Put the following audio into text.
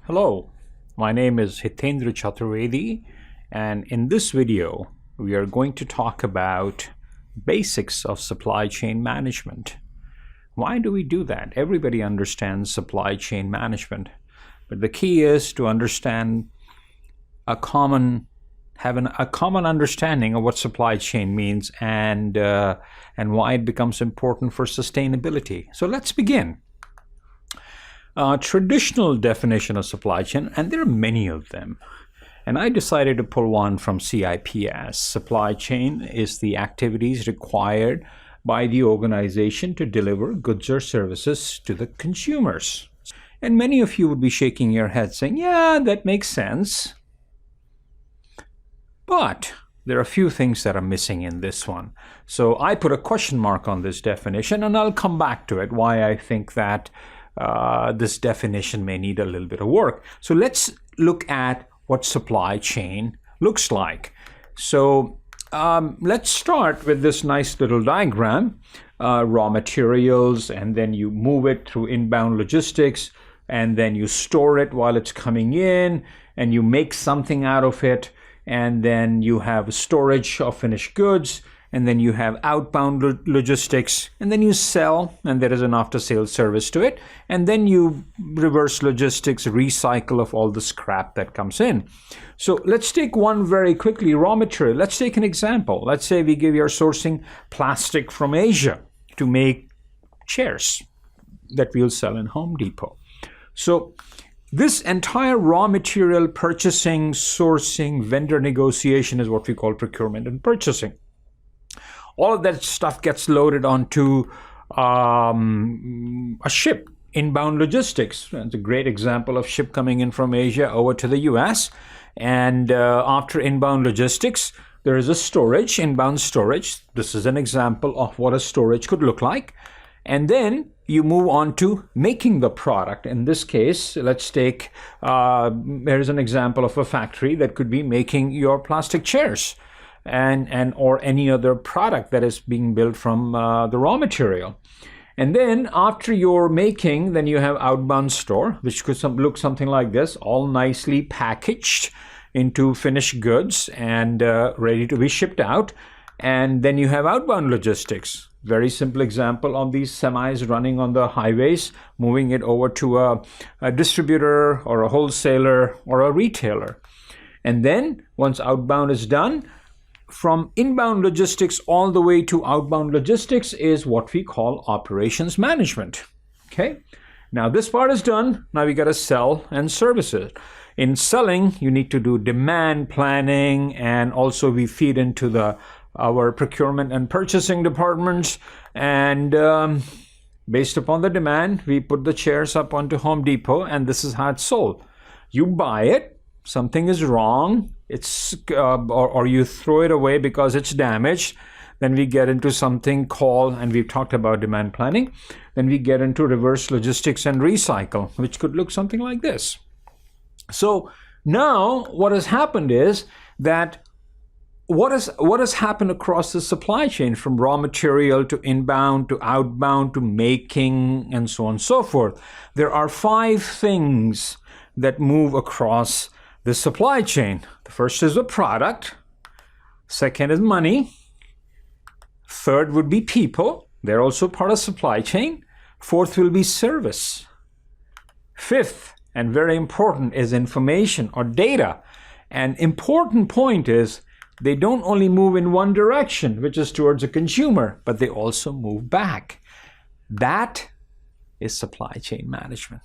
Hello, my name is Hitendra Chaturvedi, and in this video we are going to talk about basics of supply chain management. Why do we do that? Everybody understands supply chain management, but the key is to understand a common understanding of what supply chain means and why it becomes important for sustainability. So let's begin. Traditional definition of supply chain, and there are many of them, and I decided to pull one from CIPS. Supply chain is the activities required by the organization to deliver goods or services to the consumers. And many of you would be shaking your head saying, yeah, that makes sense. But there are a few things that are missing in this one. So I put a question mark on this definition, and I'll come back to it, why I think that this definition may need a little bit of work. So let's look at what supply chain looks like. So let's start with this nice little diagram, raw materials, and then you move it through inbound logistics, and then you store it while it's coming in, and you make something out of it, and then you have storage of finished goods, and then you have outbound logistics, and then you sell, and there is an after-sales service to it, and then you reverse logistics, recycle of all the scrap that comes in. So let's take one very quickly, raw material. Let's take an example. Let's say we are sourcing plastic from Asia to make chairs that we'll sell in Home Depot. So this entire raw material purchasing, sourcing, vendor negotiation is what we call procurement and purchasing. All of that stuff gets loaded onto a ship, inbound logistics. That's a great example of ship coming in from Asia over to the US. And after inbound logistics, there is a storage, inbound storage. This is an example of what a storage could look like. And then you move on to making the product. In this case, let's take, here's an example of a factory that could be making your plastic chairs and or any other product that is being built from the raw material. And then after you're making, then you have outbound store, which could look something like this, all nicely packaged into finished goods and ready to be shipped out. And then you have outbound logistics. Very simple example of these semis running on the highways, moving it over to a distributor or a wholesaler or a retailer. And then once outbound is done, from inbound logistics all the way to outbound logistics is what we call operations management. Okay, now this part is done. Now we got to sell and service it. In selling, you need to do demand planning, and also we feed into our procurement and purchasing departments, and based upon the demand, we put the chairs up onto Home Depot, and this is how it's sold. You buy it, something is wrong, it's or you throw it away because it's damaged. Then we get into something called, and we've talked about demand planning, then we get into reverse logistics and recycle, which could look something like this. So now what has happened is that what has happened across the supply chain, from raw material to inbound to outbound to making and so on and so forth. There are 5 things that move across the supply chain. The first is the product. Second is money. Third would be people. They're also part of supply chain. Fourth will be service. Fifth, and very important, is information or data. An important point is they don't only move in one direction, which is towards the consumer, but they also move back. That is supply chain management.